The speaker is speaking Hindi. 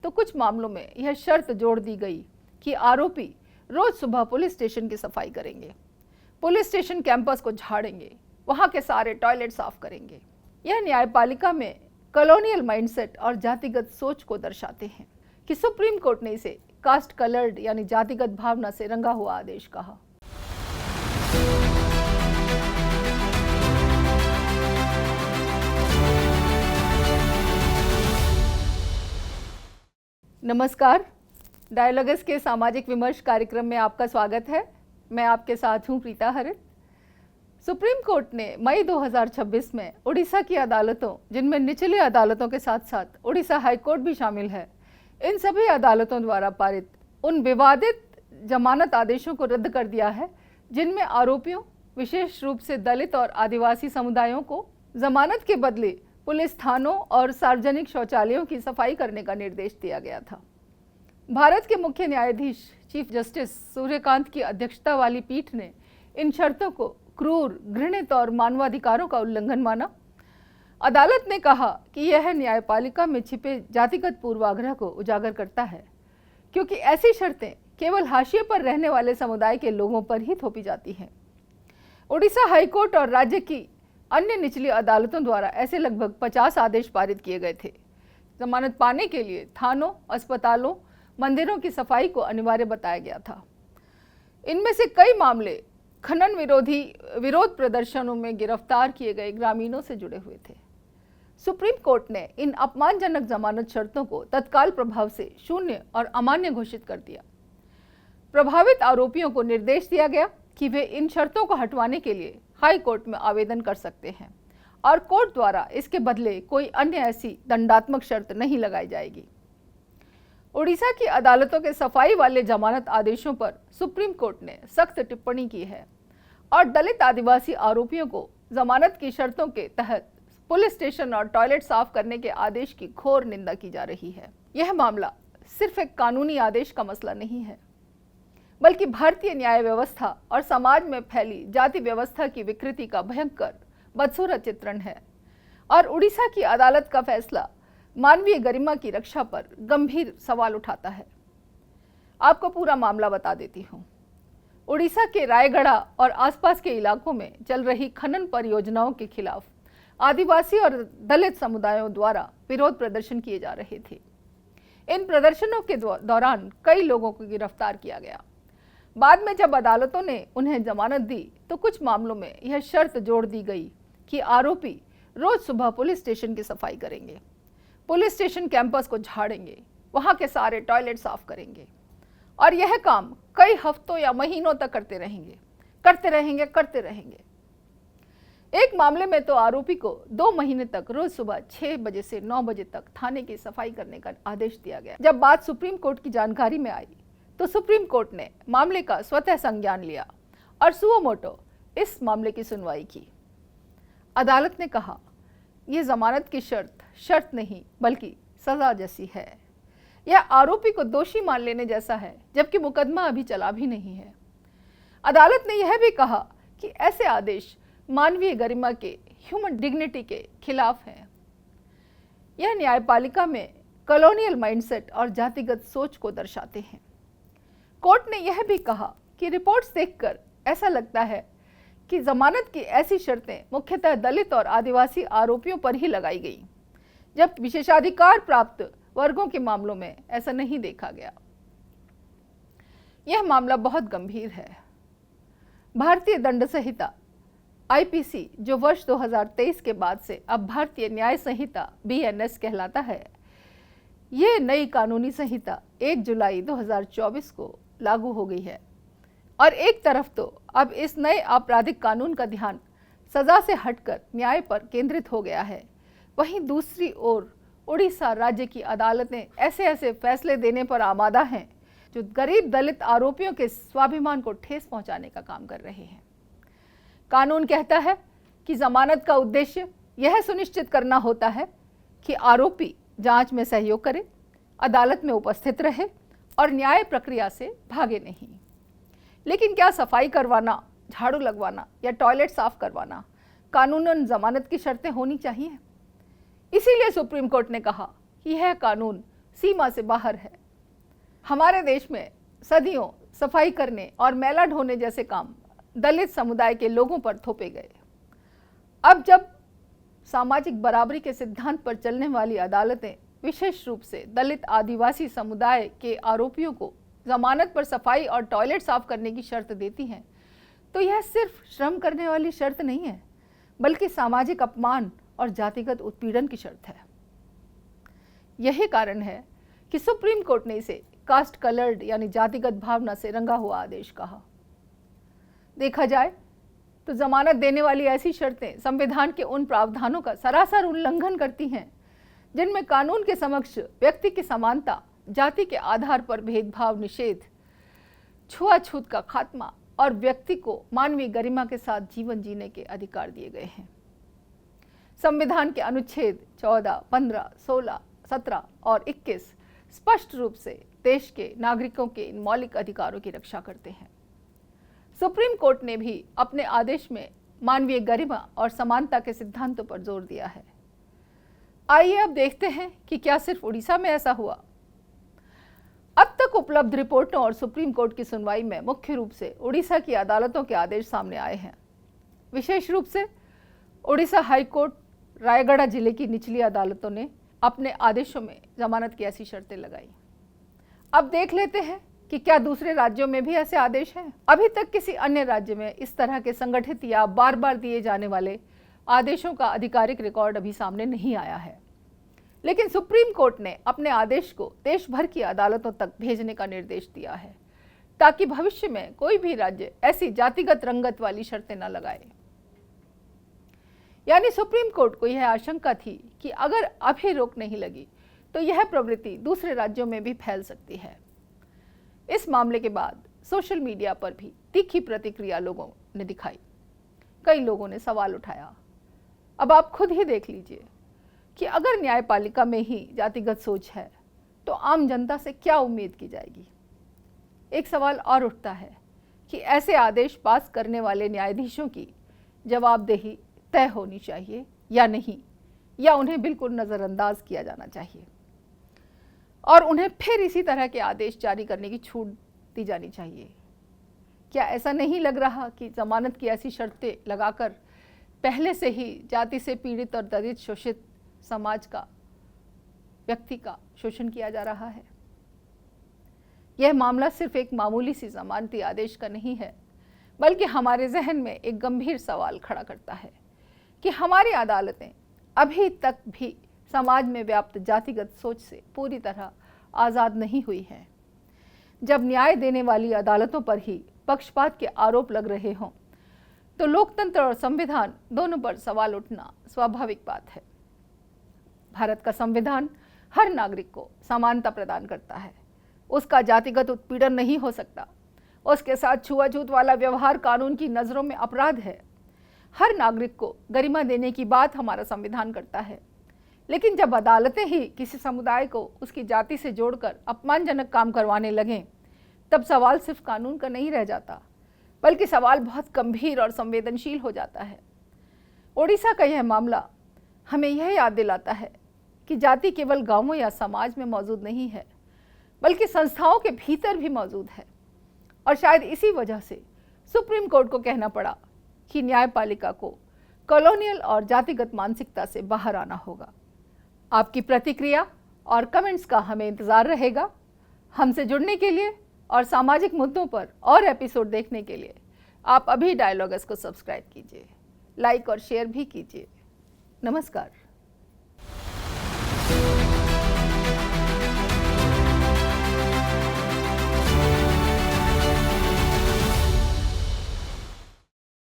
तो कुछ मामलों में यह शर्त जोड़ दी गई कि आरोपी रोज सुबह पुलिस स्टेशन की सफाई करेंगे, पुलिस स्टेशन कैंपस को झाड़ेंगे, वहां के सारे टॉयलेट साफ करेंगे। यह न्यायपालिका में कॉलोनियल माइंडसेट और जातिगत सोच को दर्शाते हैं कि सुप्रीम कोर्ट ने इसे कास्ट कलर्ड यानी जातिगत भावना से रंगा हुआ आदेश कहा। नमस्कार, डायलॉगस के सामाजिक विमर्श कार्यक्रम में आपका स्वागत है। मैं आपके साथ हूं प्रीता हरित। सुप्रीम कोर्ट ने मई 2026 में उड़ीसा की अदालतों, जिनमें निचली अदालतों के साथ साथ उड़ीसा हाईकोर्ट भी शामिल है, इन सभी अदालतों द्वारा पारित उन विवादित जमानत आदेशों को रद्द कर दिया है जिनमें आरोपियों, विशेष रूप से दलित और आदिवासी समुदायों को जमानत के बदले पुलिस थानों और सार्वजनिक शौचालयों की सफाई करने का निर्देश दिया गया था। भारत के मुख्य न्यायाधीश चीफ जस्टिस सूर्यकांत की अध्यक्षता वाली पीठ ने इन शर्तों को क्रूर, घृणित और मानवाधिकारों का उल्लंघन माना। अदालत ने कहा कि यह न्यायपालिका में छिपे जातिगत पूर्वाग्रह को उजागर करता है, क्योंकि ऐसी शर्तें केवल हाशिए पर रहने वाले समुदाय के लोगों पर ही थोपी जाती हैं। उड़ीसा हाईकोर्ट और राज्य की अन्य निचली अदालतों द्वारा ऐसे लगभग 50 आदेश पारित किए गए थे। जमानत पाने के लिए थानों, अस्पतालों, मंदिरों की सफाई को अनिवार्य बताया गया था। इनमें से कई मामले खनन विरोध प्रदर्शनों में गिरफ्तार किए गए ग्रामीणों से जुड़े हुए थे। सुप्रीम कोर्ट ने इन अपमानजनक जमानत शर्तों को तत्काल प्रभाव से शून्य और अमान्य घोषित कर दिया। प्रभावित आरोपियों को निर्देश दिया गया कि वे इन शर्तों को हटवाने के लिए हाई कोर्ट में आवेदन कर सकते हैं और कोर्ट द्वारा इसके बदले कोई अन्य ऐसी दंडात्मक शर्त नहीं लगाई जाएगी। उड़ीसा की अदालतों के सफाई वाले जमानत आदेशों पर सुप्रीम कोर्ट ने सख्त टिप्पणी की है और दलित आदिवासी आरोपियों को जमानत की शर्तों के तहत पुलिस स्टेशन और टॉयलेट साफ करने के आदेश की घोर निंदा की जा रही है। यह मामला सिर्फ एक कानूनी आदेश का मसला नहीं है, बल्कि भारतीय न्याय व्यवस्था और समाज में फैली जाति व्यवस्था की विकृति का भयंकर बदसूरत चित्रण है। और उड़ीसा की अदालत का फैसला मानवीय गरिमा की रक्षा पर गंभीर सवाल उठाता है। आपको पूरा मामला बता देती हूँ। उड़ीसा के रायगढ़ और आसपास के इलाकों में चल रही खनन परियोजनाओं के खिलाफ आदिवासी और दलित समुदायों द्वारा विरोध प्रदर्शन किए जा रहे थे। इन प्रदर्शनों के दौरान कई लोगों को गिरफ्तार किया गया। बाद में जब अदालतों ने उन्हें जमानत दी तो कुछ मामलों में यह शर्त जोड़ दी गई कि आरोपी रोज सुबह पुलिस स्टेशन की सफाई करेंगे, पुलिस स्टेशन कैंपस को झाड़ेंगे, वहां के सारे टॉयलेट साफ करेंगे और यह काम कई हफ्तों या महीनों तक करते रहेंगे। एक मामले में तो आरोपी को 2 महीने तक रोज सुबह 6 बजे से 9 बजे तक थाने की सफाई करने का आदेश दिया गया। जब बात सुप्रीम कोर्ट की जानकारी में आई तो सुप्रीम कोर्ट ने मामले का स्वतः संज्ञान लिया और सुओ मोटो इस मामले की सुनवाई की। अदालत ने कहा, यह जमानत की शर्त नहीं बल्कि सजा जैसी है। यह आरोपी को दोषी मान लेने जैसा है, जबकि मुकदमा अभी चला भी नहीं है। अदालत ने यह भी कहा कि ऐसे आदेश मानवीय गरिमा के, ह्यूमन डिग्निटी के खिलाफ हैं। यह न्यायपालिका में कॉलोनियल माइंडसेट और जातिगत सोच को दर्शाते हैं। कोर्ट ने यह भी कहा कि रिपोर्ट्स देखकर ऐसा लगता है कि जमानत की ऐसी शर्तें मुख्यतः दलित और आदिवासी आरोपियों पर ही लगाई गई, जब विशेषाधिकार प्राप्त वर्गों के मामलों में ऐसा नहीं देखा गया। यह मामला बहुत गंभीर है। भारतीय दंड संहिता IPC, जो वर्ष 2023 के बाद से अब भारतीय न्याय संहिता BNS कहलाता है, ये नई कानूनी संहिता 1 जुलाई 2024 को लागू हो गई है। और एक तरफ तो अब इस नए आपराधिक कानून का ध्यान सजा से हटकर न्याय पर केंद्रित हो गया है, वहीं दूसरी ओर उड़ीसा राज्य की अदालतें ऐसे फैसले देने पर आमादा हैं जो गरीब दलित आरोपियों के स्वाभिमान को ठेस पहुंचाने का काम कर रहे हैं। कानून कहता है कि जमानत का उद्देश्य यह सुनिश्चित करना होता है कि आरोपी जांच में सहयोग करे, अदालत में उपस्थित रहे और न्याय प्रक्रिया से भागे नहीं। लेकिन क्या सफाई करवाना, झाड़ू लगवाना या टॉयलेट साफ करवाना कानूनन जमानत की शर्तें होनी चाहिए? इसीलिए सुप्रीम कोर्ट ने कहा कि यह कानून सीमा से बाहर है। हमारे देश में सदियों सफाई करने और मैला ढोने जैसे काम दलित समुदाय के लोगों पर थोपे गए। अब जब सामाजिक बराबरी के सिद्धांत पर चलने वाली अदालतें विशेष रूप से दलित आदिवासी समुदाय के आरोपियों को जमानत पर सफाई और टॉयलेट साफ करने की शर्त देती हैं, तो यह सिर्फ श्रम करने वाली शर्त नहीं है, बल्कि सामाजिक अपमान और जातिगत उत्पीड़न की शर्त है। यही कारण है कि सुप्रीम कोर्ट ने इसे कास्ट कलर्ड यानी जातिगत भावना से रंगा हुआ आदेश कहा। देखा जाए तो जमानत देने वाली ऐसी शर्तें संविधान के उन प्रावधानों का सरासर उल्लंघन करती हैं जिनमें कानून के समक्ष व्यक्ति की समानता, जाति के आधार पर भेदभाव निषेध, छुआछूत का खात्मा और व्यक्ति को मानवीय गरिमा के साथ जीवन जीने के अधिकार दिए गए हैं। संविधान के अनुच्छेद 14, 15, 16, 17 और 21 स्पष्ट रूप से देश के नागरिकों के इन मौलिक अधिकारों की रक्षा करते हैं। सुप्रीम कोर्ट ने भी अपने आदेश में मानवीय गरिमा और समानता के सिद्धांतों पर जोर दिया है। आइए अब देखते हैं कि क्या सिर्फ उड़ीसा में ऐसा हुआ। अब तक उपलब्ध रिपोर्टों और सुप्रीम कोर्ट की सुनवाई में मुख्य रूप से उड़ीसा की अदालतों के आदेश सामने आए हैं। विशेष रूप से उड़ीसा हाई कोर्ट, रायगढ़ जिले की निचली अदालतों ने अपने आदेशों में जमानत की ऐसी शर्तें लगाई। अब देख लेते हैं कि क्या दूसरे राज्यों में भी ऐसे आदेश हैं। अभी तक किसी अन्य राज्य में इस तरह के संगठित या बार बार दिए जाने वाले आदेशों का आधिकारिक रिकॉर्ड अभी सामने नहीं आया है, लेकिन सुप्रीम कोर्ट ने अपने आदेश को देश भर की अदालतों तक भेजने का निर्देश दिया है, ताकि भविष्य में कोई भी राज्य ऐसी जातिगत रंगत वाली शर्तें न लगाए। यानी सुप्रीम कोर्ट को यह आशंका थी कि अगर अभी रोक नहीं लगी तो यह प्रवृत्ति दूसरे राज्यों में भी फैल सकती है। इस मामले के बाद सोशल मीडिया पर भी तीखी प्रतिक्रिया लोगों ने दिखाई। कई लोगों ने सवाल उठाया। अब आप खुद ही देख लीजिए कि अगर न्यायपालिका में ही जातिगत सोच है तो आम जनता से क्या उम्मीद की जाएगी। एक सवाल और उठता है कि ऐसे आदेश पास करने वाले न्यायाधीशों की जवाबदेही तय होनी चाहिए या नहीं, या उन्हें बिल्कुल नज़रअंदाज किया जाना चाहिए और उन्हें फिर इसी तरह के आदेश जारी करने की छूट दी जानी चाहिए। क्या ऐसा नहीं लग रहा कि जमानत की ऐसी शर्तें लगाकर पहले से ही जाति से पीड़ित और दलित शोषित समाज का, व्यक्ति का शोषण किया जा रहा है? यह मामला सिर्फ एक मामूली सी जमानती आदेश का नहीं है, बल्कि हमारे जहन में एक गंभीर सवाल खड़ा करता है कि हमारी अदालतें अभी तक भी समाज में व्याप्त जातिगत सोच से पूरी तरह आज़ाद नहीं हुई हैं। जब न्याय देने वाली अदालतों पर ही पक्षपात के आरोप लग रहे हों, तो लोकतंत्र और संविधान दोनों पर सवाल उठना स्वाभाविक बात है। भारत का संविधान हर नागरिक को समानता प्रदान करता है। उसका जातिगत उत्पीड़न नहीं हो सकता। उसके साथ छुआछूत वाला व्यवहार कानून की नज़रों में अपराध है। हर नागरिक को गरिमा देने की बात हमारा संविधान करता है। लेकिन जब अदालतें ही किसी समुदाय को उसकी जाति से जोड़कर अपमानजनक काम करवाने लगें, तब सवाल सिर्फ कानून का नहीं रह जाता, बल्कि सवाल बहुत गंभीर और संवेदनशील हो जाता है। ओडिशा का यह मामला हमें यह याद दिलाता है कि जाति केवल गांवों या समाज में मौजूद नहीं है, बल्कि संस्थाओं के भीतर भी मौजूद है। और शायद इसी वजह से सुप्रीम कोर्ट को कहना पड़ा कि न्यायपालिका को कॉलोनियल और जातिगत मानसिकता से बाहर आना होगा। आपकी प्रतिक्रिया और कमेंट्स का हमें इंतज़ार रहेगा। हमसे जुड़ने के लिए और सामाजिक मुद्दों पर और एपिसोड देखने के लिए आप अभी डायलॉगस को सब्सक्राइब कीजिए, लाइक और शेयर भी कीजिए। नमस्कार।